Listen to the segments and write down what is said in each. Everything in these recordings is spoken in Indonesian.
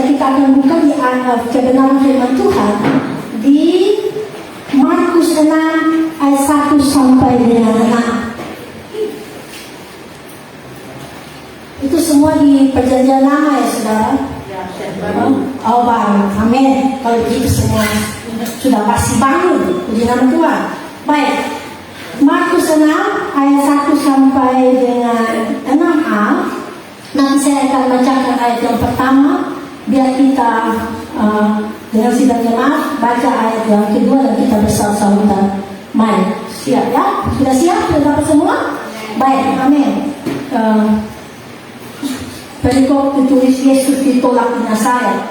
kita akan buka di kebenaran firman Tuhan di Markus 6 ayat 1 sampai dengan 6. Itu semua di perjanjian lama ya saudara. Oh baru, amin. Kalau begitu semua sudah pasti bangun. Puji nama Tuhan. Baik, Markus 6 ayat 1 sampai dengan 6a. Nanti saya akan bacakan ayat yang pertama, biar kita dengan sidang jemaat baca ayat yang kedua dan kita bersama-sama. Mari, siap ya? Sudah siap? Sudah dapat semua? Baik, amin. Perikop ditulis Yesus ditolak di Nazaret.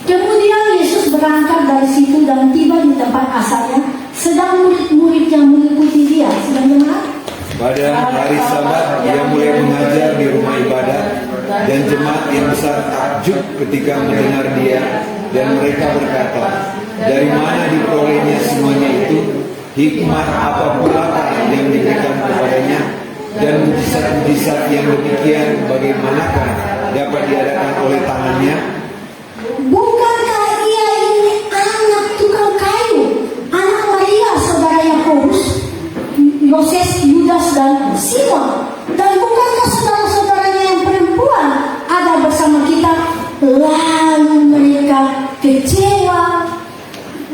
Kemudian Yesus berangkat dari situ dan tiba di tempat asalnya, sedang murid-murid yang mengikuti dia. Sedang jemaat? Pada hari Sabat dia mulai mengajar di rumah ibadah, dan jemaat yang besar takjub ketika mendengar dia, dan mereka berkata, dari mana diperolehnya semuanya itu? Hikmat apa pula yang diberikan kepadanya? Dan mujizat-mujizat yang demikian bagaimanakah dapat diadakan oleh tangannya? Bukankah ia ini anak tukang kayu, anak Maria saudara Yakobus, Yoses, Yudas dan Simon? Dan bukankah saudara-saudaranya yang perempuan ada bersama kita? Lalu mereka kecewa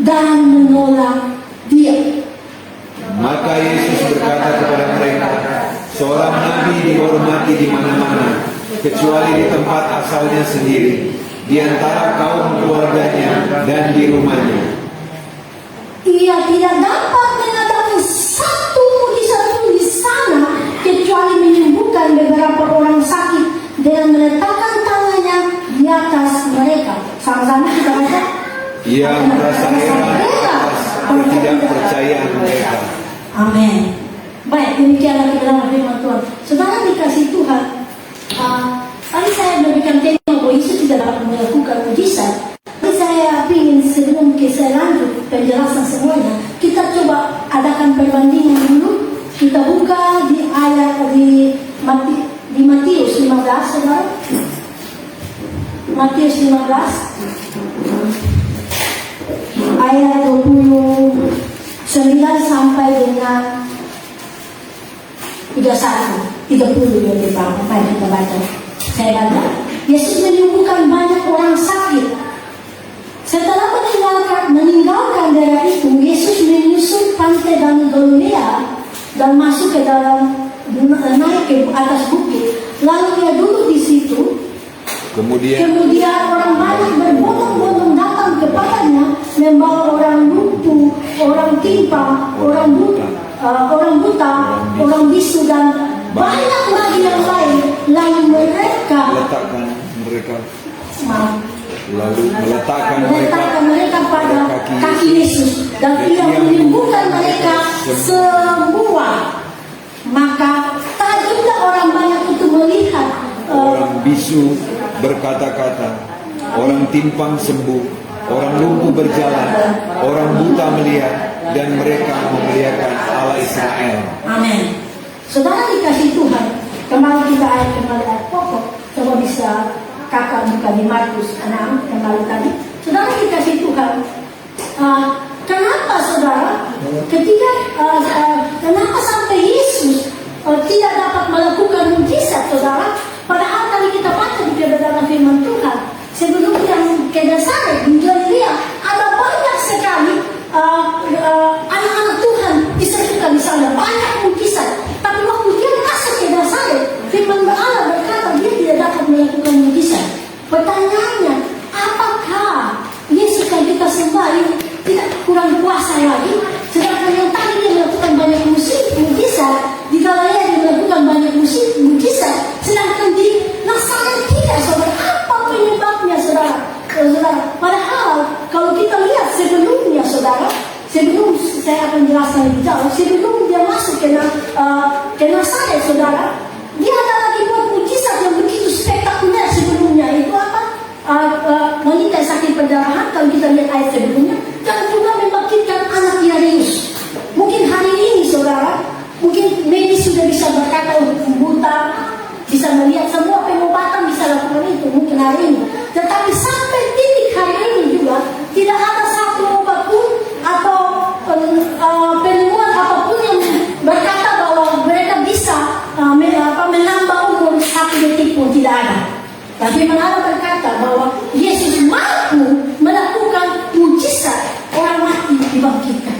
dan menolak dia. Maka Yesus berkata kepada mereka, seorang nabi dihormati di mana-mana, kecuali di tempat asalnya sendiri, di antara kaum keluarganya dan di rumahnya. Ia tidak dapat mengadakan satu mujizat pun di sana, kecuali menyembuhkan beberapa orang sakit dengan meletakkan tangannya di atas mereka. Sama-sama kita baca. Ia merasa heran atas ketidakpercayaan mereka. Amin. Baik, demikianlah kebenaran firman Tuhan. Saudara dikasih Tuhan, tadi saya memberikan tema bahwa Yesus tidak dapat melakukan mujizat. Tapi saya ingin sebelum saya lanjut penjelasan semuanya, kita coba adakan perbandingan dulu. Kita buka di ayat di Matius 15, saudara. Matius 15 ayat 29 sampai dengan 30 yang pertama. Mari kita baca. Saya baca. Yesus menyembuhkan banyak orang sakit. Setelah meninggalkan daerah itu, Yesus menyusur pantai dan Galilea dan masuk ke dalam, naik ke atas bukit. Lalu dia duduk di situ. Kemudian orang banyak berbondong-bondong datang kepadanya, membawa orang lumpuh, orang timpang, orang buta, orang bisu dan banyak lagi yang lain. Lalu mereka meletakkan mereka pada kaki Yesus, dan ia menyembuhkan mereka semua. Maka takjublah orang banyak itu melihat orang bisu berkata-kata, orang timpang sembuh, orang lumpuh berjalan, orang buta melihat, dan mereka memuliakan Allah Israel. Amin. Saudara dikasih Tuhan, kembali kita ayat pokok. Coba bisa kakak buka di Markus 6 kembali tadi. Saudara dikasih Tuhan, kenapa saudara kenapa sampai Yesus tidak dapat melakukan mujizat, saudara? Padahal tadi kita baca di kebenaran firman Tuhan, sebelum yang ke Nazaret di Galilea ada banyak sekali anak-anak Tuhan disertakan di sana, banyak mujizat. Tapi waktu dia masuk ke Nazaret, firman Allah berkata dia tidak dapat melakukan mujizat. Pertanyaannya, apakah Yesus yang kita sembah ini tidak kurang kuasa lagi? Sedangkan yang tadi dia melakukan banyak mujizat, di Galilea dia melakukan banyak mujizat, sedangkan di Nazaret tidak, saudara. Apa penyebabnya, saudara? Padahal kalau kita lihat sebelumnya, saudara, sebelum saya akan jelaskan lebih jauh, sebelum dia masuk ke Nazaret, saudara, dia ada lagi buat mujizat yang begitu spektakuler sebelumnya. Itu apa? Wanita sakit perdarahan, kalau kita lihat ayat sebelumnya, dan juga membangkitkan anak Yairus. Mungkin hari ini, saudara, mungkin medis sudah bisa berkata untuk buta, bisa melihat, semua pengobatan bisa lakukan itu mungkin hari ini. Tetapi sampai titik hari ini juga tidak ada satu obat pun atau penemuan apapun yang berkata bahwa mereka bisa menambah umur 1 detik pun, tidak ada. Tapi Allah berkata bahwa Yesus mampu melakukan mujizat, orang mati dibangkitkan.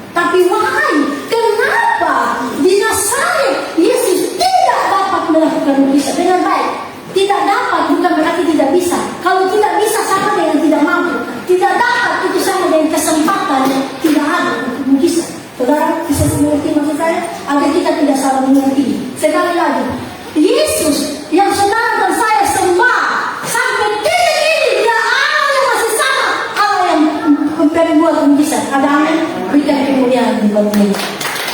Tapi wahai, kenapa di Nazaret Yesus tidak dapat melakukan mujizat dengan baik? Tidak dapat bukan berarti tidak bisa. Kalau tidak bisa sama dengan tidak mampu. Tidak dapat itu sama dengan kesempatan yang tidak ada untuk mujizat. Saudara bisa mengerti maksud saya? Agar kita tidak salah mengerti. Sekali lagi, Yesus yang saudara dan saya sembah sampai titik ini, dia Allah yang masih sama, Allah yang membuat mujizat. Ada amin? Berikan kemuliaan di bawah ini.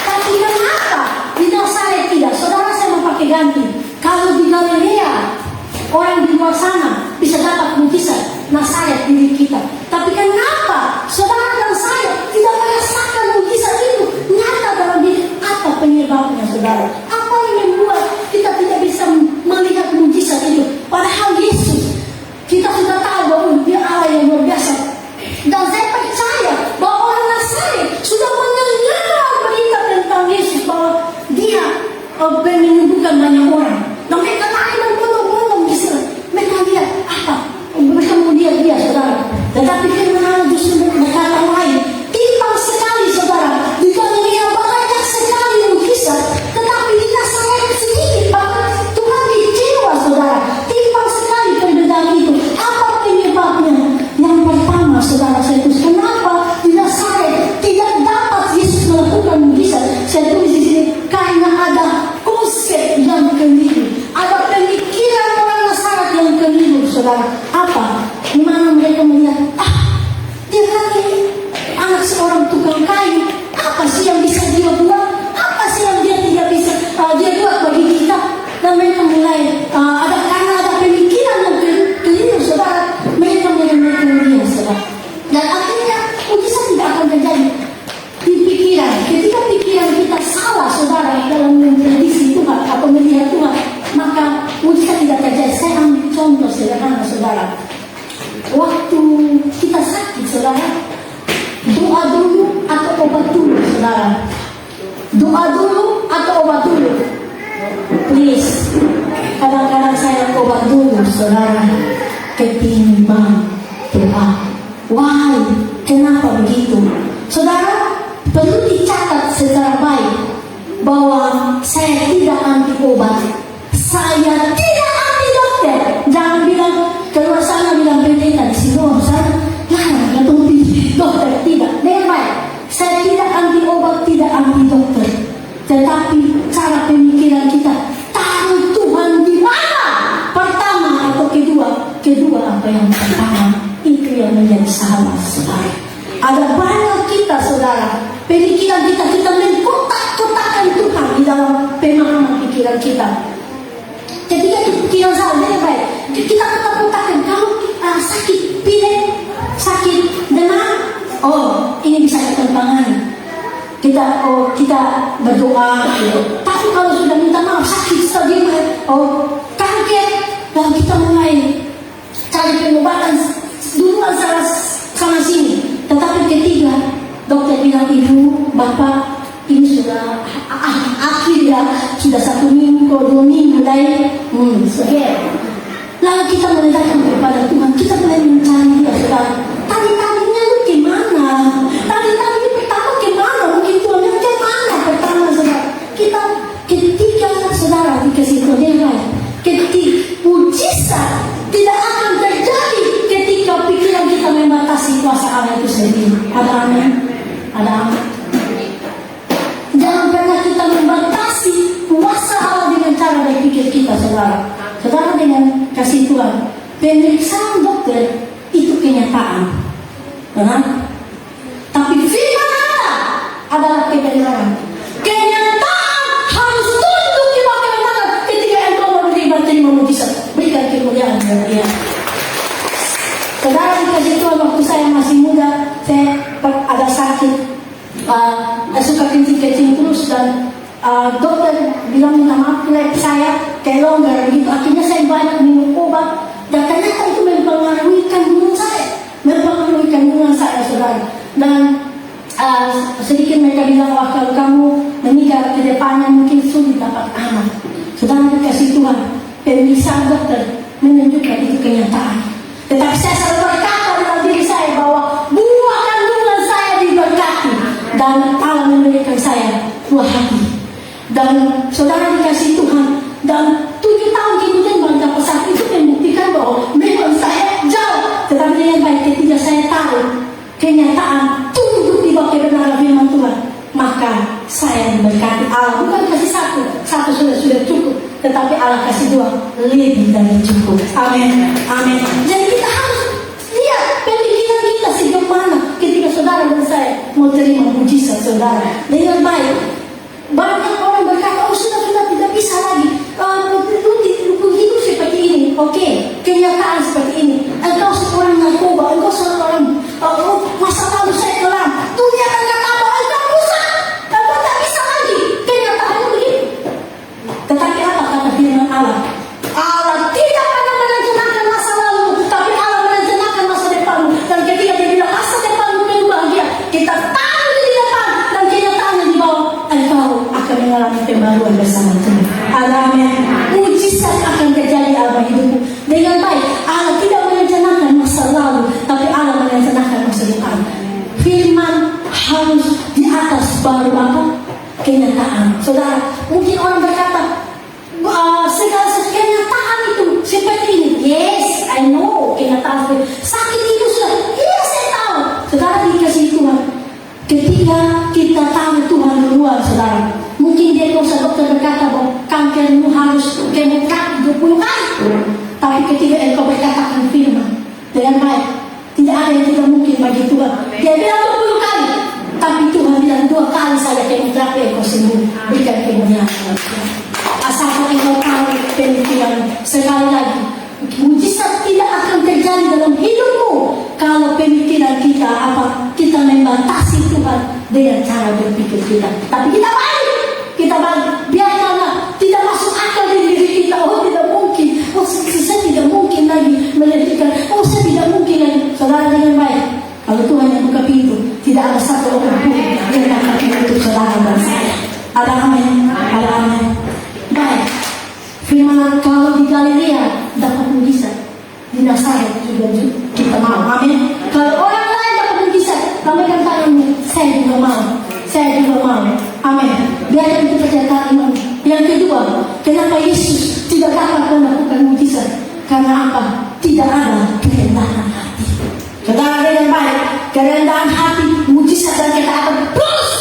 Tapi kenapa di Nazaret tidak? Saudara, saya mau pakai ganti. Kalau di Galilea orang di luar sana bisa dapat mujizat, Nazaret diri kita. Tapi kenapa saudara dan saya tidak merasakan mujizat itu nyata dalam diri? Apa penyebabnya, saudara? Apa yang membuat kita tidak bisa melihat mujizat itu? Padahal Yesus, kita sudah tahu bahwa dia Allah yang luar biasa. Dan saya percaya bahwa orang Nazaret sudah mendengar berita tentang Yesus, bahwa dia menyembuhkan banyak orang. Dan mereka lain dan belum bisa. Mereka lihat apa? Mereka mau lihat dia, saudara. Tetapi firman justru berkata lain. Timpang sekali, saudara. Di Galilea banyak sekali mujizat, tetapi di Nazaret sedikit banget. Tuhan kecewa, saudara. Timpang sekali perbedaan itu. Apa penyebabnya? Yang pertama, saudara, saya tulis kenapa di Nazaret tidak dapat Yesus melakukan mujizat. Saya tulis di sini karena ada konsep yang keliru. Ada pemikiran orang Nazaret yang keliru, saudara. Apa? Di mana mereka melihat, dia kan ini anak seorang tukang kayu. Apa sih yang bisa dia buat? Apa sih yang dia tidak bisa dia buat bagi kita? Dan mereka mulai karena ada pemikiran yang keliru, saudara. Mereka meremehkan dia, saudara. Dan akhirnya mujizat tidak akan terjadi di pikiran. Ketika pikiran kita salah, saudara, dalam memprediksi Tuhan atau melihat Tuhan, maka mujizat tidak terjadi. Saya ambil contoh sederhana, saudara. Waktu kita sakit, saudara, doa dulu atau obat dulu, saudara? Doa dulu atau obat dulu? Please, kadang-kadang saya obat dulu, saudara, ketimbang doa. Why? Kenapa begitu? Saudara, perlu dicatat secara baik bahwa saya tidak anti obat, saya tidak anti dokter. Jangan bilang keluar sana bilang pendeta di sini, saya jangan ketemu dokter, tidak. Dengan baik, saya tidak anti obat, tidak anti dokter. Tetapi cara pemikiran kita taruh Tuhan di mana? Pertama atau kedua apa yang pertama? Itu yang menjadi salah, saudara. Ada banyak kita, saudara, pemikiran kita mengkotak-kotakkan Tuhan di dalam pemahaman pikiran kita. Ketika pikiran salah, dengan baik, kita kotak-kotakkan. Kalau sakit pilek, sakit demam, ini bisa kita tangani. Kita berdoa, gitu. Tapi kalau sudah minta maaf, sakit stadium, kaget, dan kita mulai cari pengobatan duluan sana sini. Tetapi ketiga, dokter bilang, ibu, bapak, ini sudah akhir ya, sudah 1 minggu, 2 minggu mulai lalu kita menandakan kepada Tuhan, kita mulai mencari dia, saudara. Tadi-tadinya lu gimana? Tadi-tadi pertama gimana? Mungkin Tuhan yang gimana pertama, saudara? Kita ketika, saudara, dikasih Tuhan yang baik, ketika mujizat tidak akan terjadi ketika pikiran kita membatasi kuasa Allah itu sendiri. Ada amin? Ada amin? Jangan pernah kita membatasi kuasa Allah dengan cara berpikir kita, saudara. Saudara, dengan kasih Tuhan, pemeriksaan dokter itu kenyataan, benar? Tapi firman Allah adalah kebenaran. Kenyataan harus tunduk di bawah kebenaran ketika engkau menerima mujizat. Berikan kemuliaan kepada Dia. Saudara, dikasih Tuhan, waktu saya masih muda, saya ada sakit, suka kencing-kencing terus, dan dokter bilang minta maaf, saya kayak longgar begitu. Akhirnya saya banyak minum obat, dan ternyata itu memang Dan sedikit mereka bilang, wah kalau kamu menikah ke depannya mungkin sulit dapat anak. Saudara dikasih Tuhan, pemeriksaan dokter menunjukkan itu kenyataan. Tetapi saya selalu berkata dalam diri saya bahwa buah kandungan saya diberkati dan Allah memberikan saya buah hati. Dan saudara dikasih Tuhan, dan 7 tahun kemudian baru dapat saat itu membuktikan bahwa memang saya jauh. Tetapi dengan baik ketika saya tahu kenyataan tunduk di bawah kebenaran firman Tuhan, maka saya diberkati Allah. Bukan kasih satu sudah cukup, tetapi Allah kasih 2 lebih dari cukup. Amin, amin. Jadi kita harus lihat pemikiran kita sejauh mana ketika saudara dan saya mau terima mujizat saudara dengan baik. Banyak orang berkata, oh sudah tidak bisa lagi, lu hidup seperti ini, oke, kenyataan seperti ini. Engkau seorang narkoba, engkau seorang masa lalu saya kelam, dunia akan kata bahwa engkau rusak, engkau tak bisa lagi. Kenyataannya begitu. Tetapi apa kata firman Allah? Allah tidak pernah merencanakan masa lalu, tapi Allah merencanakan masa depanmu. Dan ketika dia bilang masa depanmu penuh bahagia, kita tahu di depan dan kenyataannya di bawah, engkau akan mengalami pembaruan bersama Tuhan. Amin. Mujizat akan terjadi dalam hidupmu dengan baik. Allah tidak merencanakan masa lalu, tapi Allah merencanakan masa depan. Firman harus di atas baru apa? Kenyataan. Saudara, mungkin orang berkata, segala kenyataan itu seperti ini. Yes, I know kenyataan seperti sakit itu sudah. Iya, saya tahu. Saudara dikasih Tuhan. Ketika kita tahu Tuhan duluan, saudara, mungkin dia dosa dokter berkata bahwa kankermu harus kemoterapi 20 kali. Tapi ketika engkau berkatakan firman dengan baik, tidak ada yang tidak mungkin bagi Tuhan. Dia bilang 20 kali, tapi Tuhan bilang 2 kali saja kemoterapi engkau sembuh. Berikan kemuliaan. Asalkan engkau tahu pemikiran. Sekali lagi, mujizat tidak akan terjadi dalam hidupmu kalau pemikiran kita kita membatasi Tuhan dengan cara berpikir kita. Tapi kita balik, biarkanlah tidak masuk akal di diri kita. Oh tidak mungkin, saya tidak mungkin lagi menyedihkan. Oh saya tidak mungkin lagi. Saudara dengan baik, kalau Tuhan yang buka pintu, tidak ada satu orang pun yang dapat menutup saudara dan saya. Ada amin, ada amin. Baik, firman kalau di Galilea dapat mujizat, di Nazaret juga kita mau. Amin. Kalau orang lain dapat mujizat, lambaikan tanganmu, saya juga mau. Saya juga mau. Amin. Biar kita percaya iman. Yang kedua, kenapa Yesus tidak dapat melakukan mujizat? Karena apa? Tidak ada kerendahan hati. Saudara dengan baik, kerendahan hati, mujizat dan ketaatan plus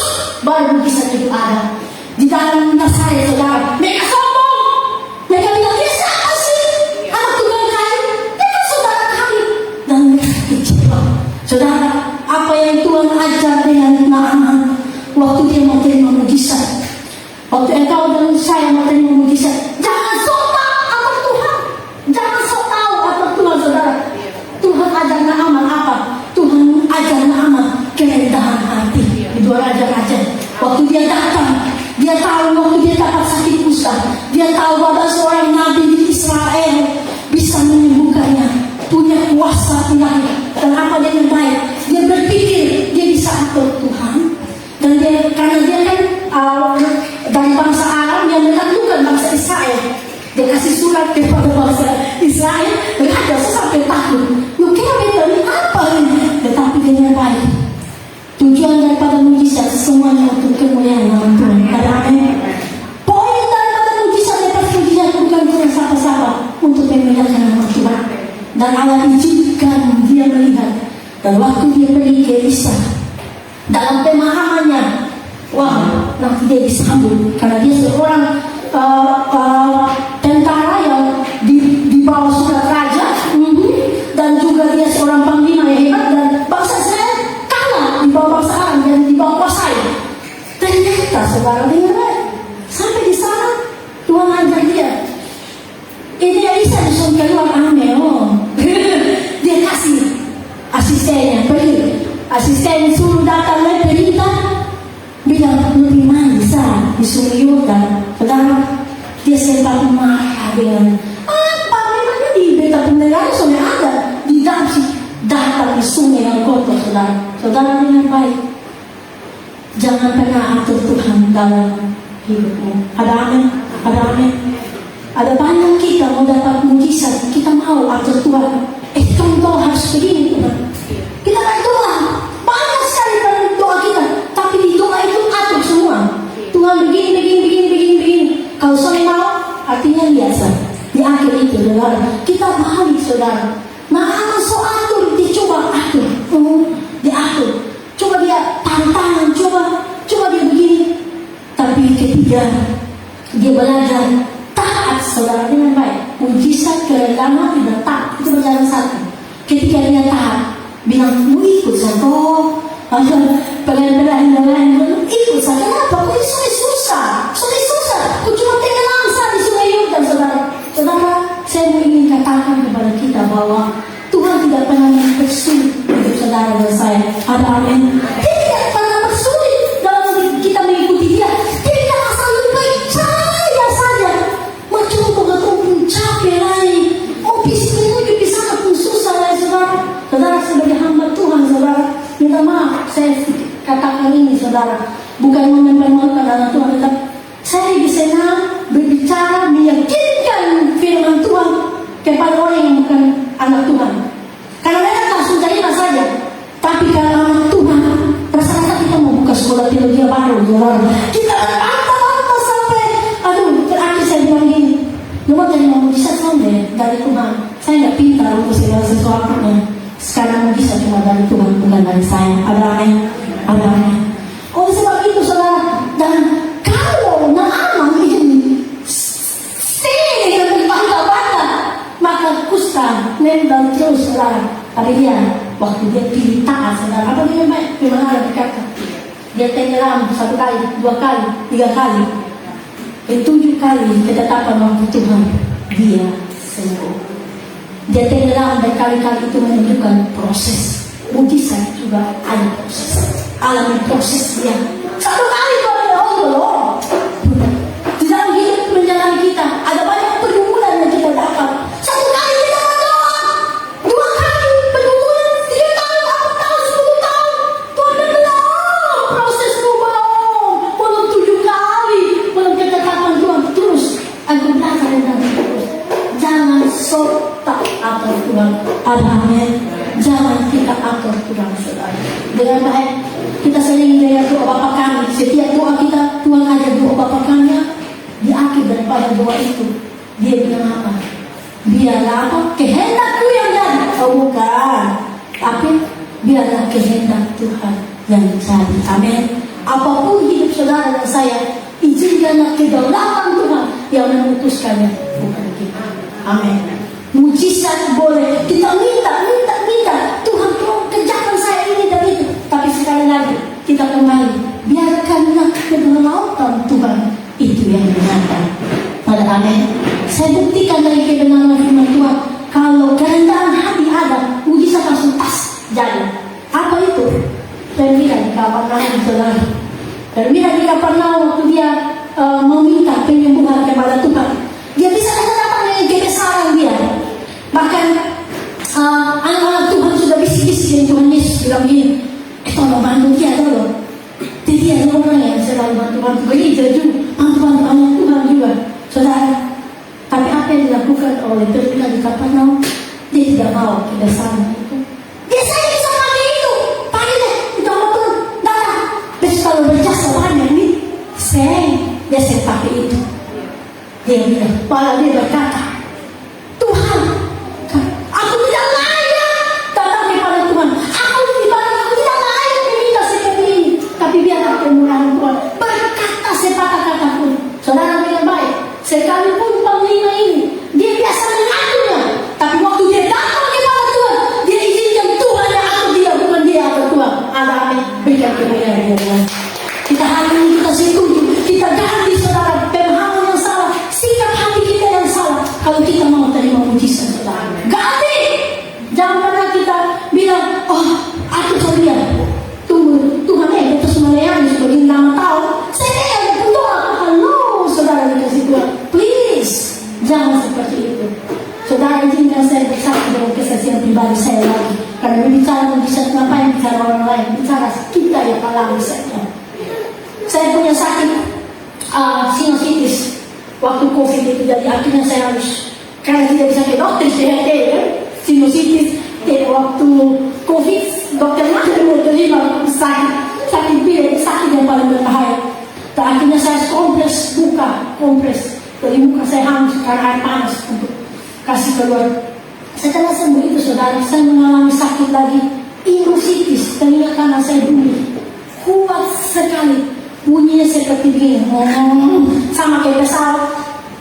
baru mujizat itu ada. Di dalam Nazaret, saudara, mereka sombong. Mereka bilang, dia siapa sih? Anak tunggal kayu. Dia kan saudara kami. Dan mereka kecewa. Saudara, apa yang Tuhan ajar dengan Naaman waktu dia mau terima mujizat? Waktu engkau dan saya mau terima mujizat, jangan sok tahu apa Tuhan. Jangan sok tahu apa Tuhan, saudara. Tuhan ajar Naaman apa? Tuhan ajar Naaman kerendahan hati. Itu raja-raja. Waktu dia datang, dia tahu waktu dia dapat sakit kusta, dia tahu bahwa seorang nabi di Israel bisa menyembuhkannya, punya kuasa ilahi. Dan apa dia yang baik? Dia berpikir dia bisa atur Tuhan. Dan dia, karena dia kan dari bangsa Arab yang menaklukkan bangsa Israel, dia kasih surat kepada bangsa Israel, raja sampai takut. Lu kira ini apa ini? Tetapi dia yang baik. Tujuan daripada mujizat semuanya untuk kemuliaan nama Tuhan. Amin. Poin daripada mujizat bukan cuma siapa-siapa, untuk memuliakan nama Tuhan. Dan Allah izinkan dia melihat. Dan waktu dia pergi ke Elisa, dalam pemahamannya, wah nanti dia disambut karena dia seorang tentara yang di bawah surat raja, dan juga dia seorang panglima yang hebat, dan bangsa Israel kalah di bawah bangsa Arab yang di bawah kuasai. Ternyata saudara dengar, sampai di sana Tuhan ajar dia. Ini Elisa disuruh keluar Amel. Dia kasih asistennya pergi. Asisten suruh datang lagi perintah, bilang lebih manis disuruh Yordan. Saudara, dia sempat marah dengan apa memangnya di beta pendengar sudah ada di dalam datang di sungai yang kotor, saudara. Saudara dengan baik, jangan pernah atur Tuhan dalam hidupmu. Ada amin? Ada amin? Ada banyak kita mau dapat mujizat, kita mau atur Tuhan. Contoh harus begini, Tuhan. Kita kan Tuhan, banyak sekali dalam doa kita, tapi di doa itu atur semua. Tuhan begini. Kalau saya mau, artinya biasa. Di akhir itu, saudara, kita balik, saudara. Nah, so atur, dicoba atur, diatur. Coba dia tantangan, coba dia begini. Tapi ketika dia belajar taat, saudara, dengan baik, mujizat kerendahan tidak taat, itu berjalan satu. Ketika dia taat, bilang, mau ikut saya, pengen ikut saya. Kenapa? Kok ini susah? Kok cuma tenggelam di sungai Yordan, saudara. Saudara, saya ingin katakan kepada kita bahwa Tuhan tidak pernah mempersulit hidup saudara dan saya. Ada amin? Dia tidak pernah bersulit dalam kita mengikuti dia. Dia tidak asal lupa saya saja. Macam pun capek lagi. Bisa pun susah lagi, saudara. Saudara sebagai hamba Tuhan, saudara, minta maaf. Saya katakan ini, saudara, bukan mempermalukan anak Tuhan, tetapi saya bisa berbicara, meyakinkan firman Tuhan kepada orang yang bukan anak Tuhan. Karena mereka langsung terima saja. Tapi kalau anak Tuhan, rasa-rasa kita mau buka sekolah teologi baru, saudara. Kita bantah sampai, terakhir saya bilang gini, cuma jadi mau bisa sampai dari Tuhan. Saya nggak pintar untuk segala sesuatunya. Sekarang bisa cuma dari Tuhan, bukan dari saya. Ada amin? Ada amin? Oleh sebab itu, saudara, dan kalau Naaman ini stay dengan berbangga-bangga, maka kusta nempel terus, saudara. Tapi dia, waktu dia pilih taat, saudara, apa dia baik? Memang ada berkata, dia tenggelam 1 kali, 2 kali, 3 kali, 7 kali ketetapan waktu Tuhan, dia sembuh. Dia tenggelam berkali-kali, itu menunjukkan proses. Mujizat juga ada proses. Alami proses dia. 1 kali Allah. Di dalam hidup menjalani kita ada banyak pergumulan yang kita dapat. 1 kali kita berdoa, 2 kali pergumulan, 3 tahun, 4 tahun, 10 tahun. Tuhan belum proses belum 7 kali belum ketetapan Tuhan. Terus aku belajar dan terus. Jangan sok tak atur Tuhan. Amin. Jangan kita atur Tuhan, saudara. Dengan baik kita sering dengar doa Bapa kami. Setiap doa kita, Tuhan ajar doa Bapa kami. Di akhir daripada doa itu, dia bilang apa? Biarlah apa? Kehendakku yang jadi. Bukan. Tapi biarlah kehendak Tuhan yang jadi. Amin. Apapun hidup saudara dan saya, izinkanlah kedaulatan Tuhan yang memutuskannya, bukan kita. Amin. Mujizat boleh kita minta Tuhan tolong kerjakan saya ini dan itu, tapi sekali lagi kita kembali, biarkanlah kedaulatan Tuhan itu yang menyatakan. Pada amin. Saya buktikan dari kebenaran firman Tuhan, kalau kerendahan hati ada, mujizat langsung tas jadi. Apa itu? Perwira di Kapernaum, saudara. Perwira di Kapernaum waktu dia meminta penyembuhan kepada Tuhan, dia bisa datang dengan kebesaran dia. Bahkan anak-anak Tuhan sudah bisik-bisik dengan Tuhan Yesus bilang gini, tolong bantu dia dulu. Dia ada orang yang selalu bantu-bantu gereja juga, bantu-bantu anak Tuhan juga, saudara. Tapi apa yang dilakukan oleh perwira di Kapernaum? Dia tidak mau kebesaran itu. Dia saya bisa pakai itu, pakai deh, itu apa Tuhan? Datang. Terus kalau berjasa banyak nih, dia saya pakai itu. Dia bilang, malah dia berkata, Tuhan, aku tidak layak datang kepada Tuhan. Aku tidak layak meminta seperti ini. Tapi biarlah kemurahan Tuhan berkata sepatah kata pun. Saudara dengan baik, sekalipun panglima ini dia biasa mengaturnya, tapi waktu dia datang kepada Tuhan, dia izinkan Tuhan yang atur dia, bukan dia atur Tuhan. Ada amin. Berikan kemuliaan dia Tuhan. Kita hari ini kita setuju, kita ganti saudara pemahaman yang salah, sikap hati kita yang salah. Kalau kita mau terima mujizat, saudara, ganti. Jangan pernah kita bilang, aku saja tunggu Tuhan betul semuanya sebagai nama tahu. Saya berdoa, halo saudara dikasih Tuhan, please jangan seperti itu. Saudara izinkan saya bersaksi dengan kesaksian pribadi saya lagi. Karena bicara mujizat, ngapain bicara orang lain? Bicara kita yang alami saja. Saya punya sakit sinusitis waktu COVID itu, jadi akhirnya saya harus, karena tidak bisa ke dokter, saya ya, sinusitis. Waktu COVID, dokter mana mau terima sakit pilek, sakit yang paling berbahaya. Akhirnya saya kompres kompres. Jadi muka saya hangus karena air panas untuk kasih keluar. Setelah sembuh itu saudara, saya mengalami sakit lagi, sinusitis, telinga kanan saya bunyi kuat sekali, bunyinya seperti begini, sama kayak pesawat.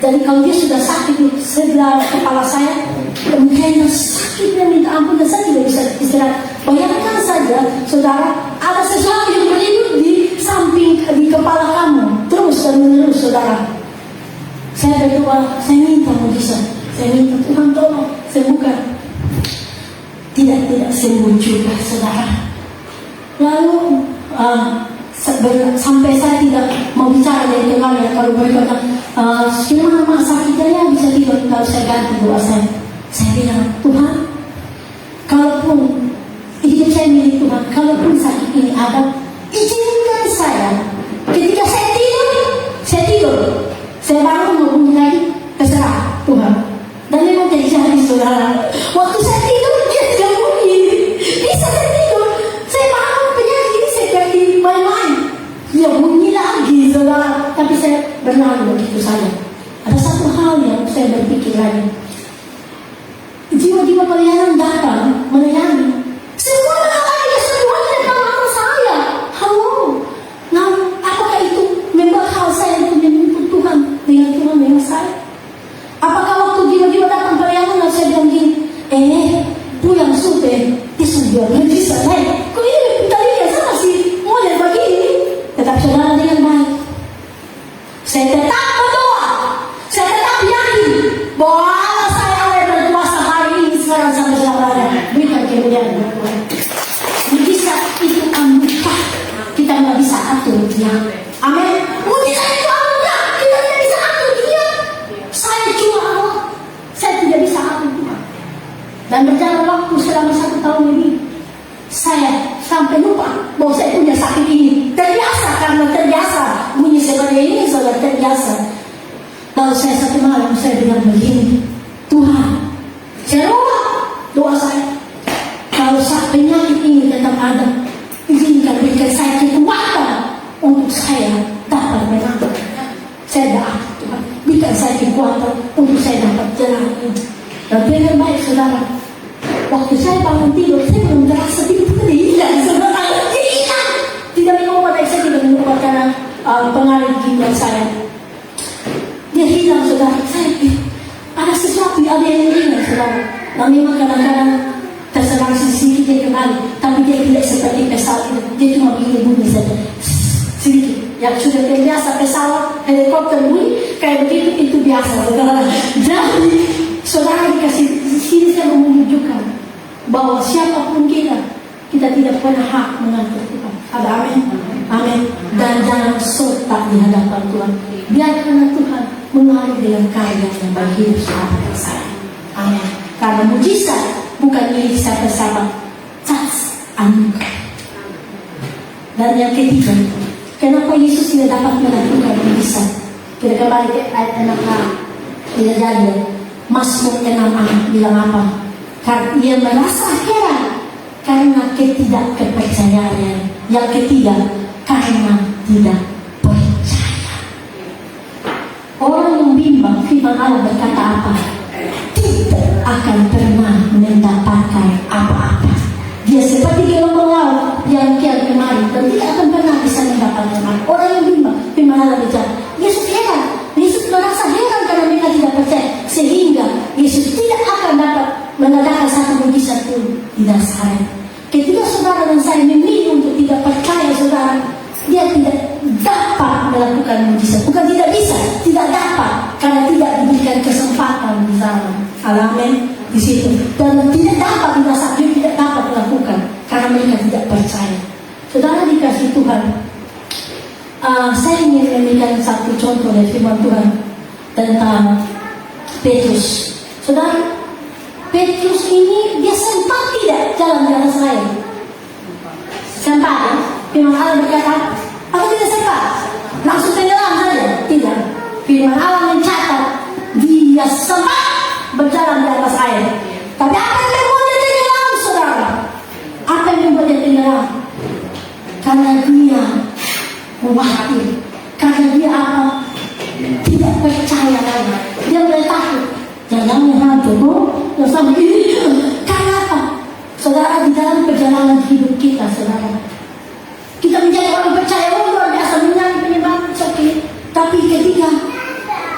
Jadi kalau dia sudah sakit di sebelah kepala saya, kayaknya sakitnya minta ampun dan saya tidak bisa istirahat. Bayangkan saja saudara, ada sesuatu yang berlindung di samping, di kepala kamu terus dan menerus saudara. Saya berdoa, saya minta mujizat, saya minta Tuhan tolong sembuhkan. Tidak sembuh juga saudara. Lalu sampai saya tidak mau bicara dari teman ya, kalau mereka bilang gimana sakitnya ya bisa tidur, kalau saya ganti doa saya bilang, Tuhan, kalaupun hidup saya milik Tuhan, kalaupun sakit ini ada, izinkan saya ketika saya tidur, saya bangun mau bunyi lagi, terserah Tuhan. Dan memang terjadi saudara, waktu saya tidur dia tidak bunyi, bisa saya tidur, saya bangun penyakit ini seperti main-main, dia bunyi lagi saudara, tapi saya berlalu begitu saja. Ada satu hal yang saya berpikir lagi, jiwa-jiwa pelayanan datang melayani, semua mengalami kesembuhan dan kelemahan saya. Halo, nah apakah itu membuat hal saya untuk menyebut Tuhan dengan saya? Apakah waktu jiwa-jiwa datang pelayanan dan saya bilang gini, pulang sudah disembuh lagi saya, kok ini tadinya saya masih model begini? Tetap saudara dengan baik, saya tetap berdoa, saya tetap yakin bahwa Allah saya oleh berkuasa hari ini sekarang sampai selamanya. Berikan kemuliaan buat Tuhan. Mujizat itu anugerah, kita nggak bisa atur dia. Amin. Mujizat itu anugerah, kita tidak bisa atur dia. Saya cuma Allah, saya tidak bisa atur Tuhan. Dan berjalan waktu selama 1 tahun ini, saya sampai lupa bahwa saya punya sakit ini. Terbiasa, karena terbiasa bunyi seperti ini, sudah terbiasa. Lalu saya satu malam saya bilang begini, Tuhan, saya doa saya, kalau penyakit ini tetap ada, izinkan berikan saya kekuatan untuk saya dapat menang. Saya doa Tuhan, berikan saya kekuatan untuk saya dapat jalan ini. Dan dengan baik saudara, waktu saya bangun tidur, saya belum terasa tidur itu hilang, saudara, hilang. Tidak minum obat, saya tidak minum obat karena pengaruh ginjal saya. Dia hilang saudara, saya ada sesuatu, ada yang hilang saudara. Dan memang kadang-kadang terserang sedikit dia kembali, tapi dia tidak seperti pesawat itu, dia cuma begini bunyi saja, sedikit. Yang sudah terbiasa pesawat, helikopter bunyi, kayak begitu itu biasa saudara. Jadi saudara dikasih di sini saya mau menunjukkan bahwa siapapun kita tidak pernah hak mengatur Tuhan. Ada amin? Amin. Dan jangan sontak di hadapan Tuhan. Biarkan Tuhan mengalir dengan karya yang berhidup selama saya. Amin. Karena mujizat bukan milik siapa-siapa, anugerah. Dan yang ketiga, kenapa Yesus tidak dapat melakukan mujizat? Kita kembali ke ayat 6 tidak jadi. Mazmur 6 bilang apa? Karena dia merasa heran karena ketidakpercayaannya. Yang ketiga, karena tidak percaya. Orang yang bimbang firman Allah berkata apa? Tidak akan pernah mendapatkan apa-apa. Dia seperti gelombang laut yang kian kemari dan tidak akan pernah bisa mendapatkan apa. Orang yang bimbang firman Allah bicara. Yesus heran. Yesus merasa heran karena mereka tidak percaya, sehingga Yesus tidak akan dapat mengadakan satu mujizat pun di dasarnya. Ketika saudara dan saya memilih untuk tidak percaya saudara, dia tidak dapat melakukan mujizat. Bukan tidak bisa, tidak dapat karena tidak diberikan kesempatan di sana. Amin di situ. Dan tidak dapat di dasar, dia tidak dapat melakukan karena mereka tidak percaya. Saudara dikasih Tuhan. Saya ingin memberikan satu contoh dari firman Tuhan tentang Petrus. Saudara, Petrus ini dia sempat tidak jalan di atas air? Sempat ya? Firman Allah berkata, atau tidak sempat? Langsung tenggelam saja? Tidak. Firman Allah mencatat dia sempat berjalan di atas air. Tapi apa yang membuat dia tenggelam, saudara? Apa yang membuat dia tenggelam? Karena dia khawatir. Karena dia apa? Tidak percaya lagi. Dia mulai takut. Jangan hantu, terus sampai ini. Karena apa? Saudara, di dalam perjalanan hidup kita, saudara, kita menjadi orang percaya, luar biasa menyanyi penyembahan sakit. Tapi ketika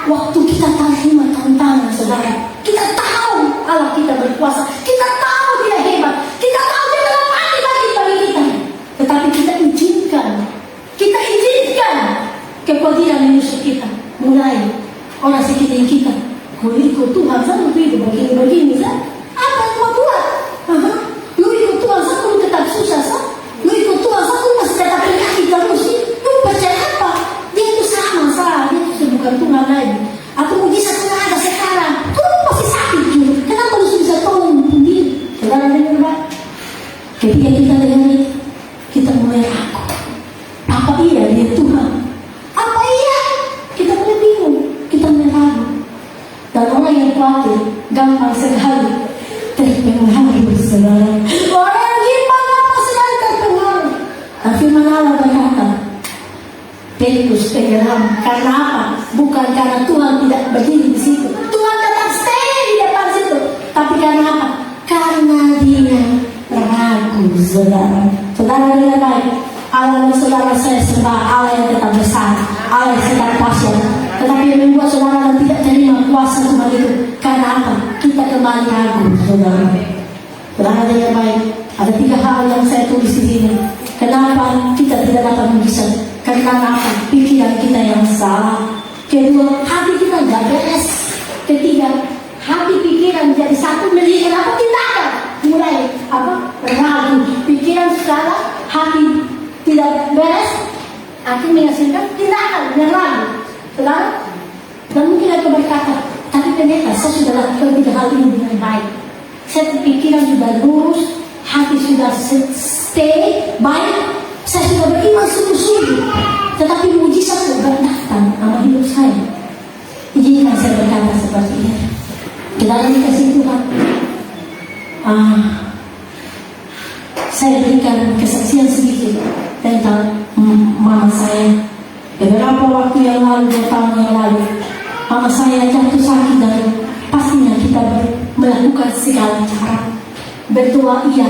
waktu kita terima tantangan, saudara, kita tahu Allah kita berkuasa, kita tahu dia hebat, kita tahu dia dalam hati bagi kita. Tetapi kita izinkan kekhawatiran musuh kita mulai orang sekitar kita. Kau ikut Tuhan, saya itu begini, apa yang kau buat? Lu ikut Tuhan, saya tetap susah, lu ikut Tuhan, saya masih tetap penyakit terus. Lu percaya apa? Dia itu sama, dia itu bukan Tuhan lagi. Atau mujizat yang ada sekarang, lu pasti sakit juga. Kenapa lu bisa tolong sendiri? Saudara dengar Pak? Ketika kita dengar itu, kita mulai takut. Apa iya dia Tuhan? Apa iya? Kita mulai bingung, kita mulai ragu. Dan orang yang khawatir gampang sekali terpengaruh, saudara. Orang yang gimana gampang sekali terpengaruh. Dan firman Allah berkata, Petrus tenggelam. Karena apa? Bukan karena Tuhan tidak berdiri di situ. Tuhan tetap stay di depan situ. Tapi karena apa? Karena dia ragu, saudara. Saudara dengar baik. Allah dan saudara saya sembah Allah yang tetap besar, Allah yang tetap kuasa. Tetapi yang membuat saudara tidak terima kuasa Tuhan itu karena apa? Kita kembali ragu, saudara. Saudara dengar baik. Ada 3 hal yang saya tulis di sini. Kenapa kita tidak dapat mujizat? Karena apa? Pikiran kita yang salah. Kedua, hati kita tidak beres. Ketiga, hati pikiran jadi satu melihat apa tindakan. Mulai apa? Ragu. Pikiran salah, hati tidak beres, akhirnya menghasilkan tindakan yang ragu. Saudara, dan mungkin ada berkata, tapi ternyata saya sudah lakukan 3 hal ini dengan baik. Saya pikiran sudah lurus, hati sudah stay baik, saya sudah beriman sungguh-sungguh. Tetapi mujizat sudah datang sama hidup saya. Izinkan saya berkata seperti ini. Dalam kasih Tuhan, saya berikan kesaksian sedikit tentang mama saya. Beberapa waktu yang lalu, 2 tahun yang lalu, mama saya jatuh sakit dan pastinya kita melakukan segala cara. Berdoa iya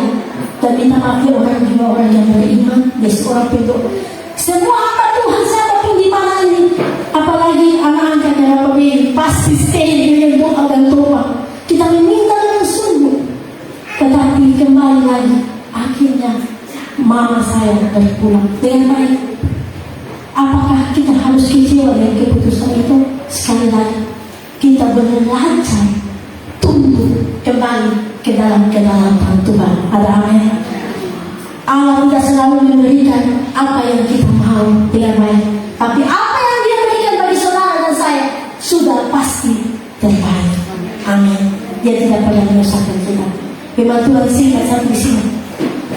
dan minta maaf ya orang yang beriman, dia seorang penduduk. Semua hamba Tuhan siapapun di mana ini, apalagi anak-anak yang pemilik, pasti stay dengan doa dan tobat. Kita meminta dengan sungguh, tetapi kembali lagi akhirnya mama saya berpulang dengan baik. Apakah kita harus kecewa dengan keputusan itu? Sekali lagi kita belajar tumbuh kembali ke dalam Tuhan. Ada amin. Allah tidak selalu memberikan apa yang kita mau dengan baik, tapi apa yang Dia berikan bagi saudara dan saya sudah pasti terbaik. Amin. Dia tidak pernah menyusahkan kita. Memang Tuhan singkat sampai di sini,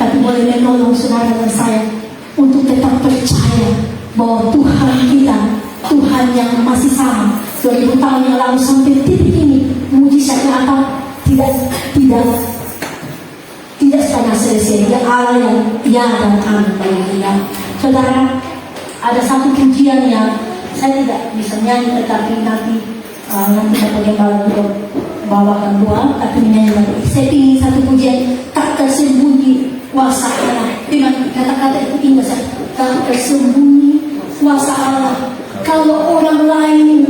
tapi boleh menolong saudara dan saya untuk tetap percaya bahwa Tuhan kita, Tuhan yang masih sama 2000 tahun yang lalu sampai titik ini, mujizatnya apa? Tidak setengah selesai. Dia Allah yang ya dan amin bagi kita. Saudara, ada satu pujian yang saya tidak bisa nyanyi, tetapi nanti dapat gembala untuk bawakan doa, tapi menyanyi lagi. Saya ingin satu pujian, tak tersembunyi kuasa Allah. Dengan kata-kata itu ingat saya, tak tersembunyi kuasa Allah. Kalau orang lain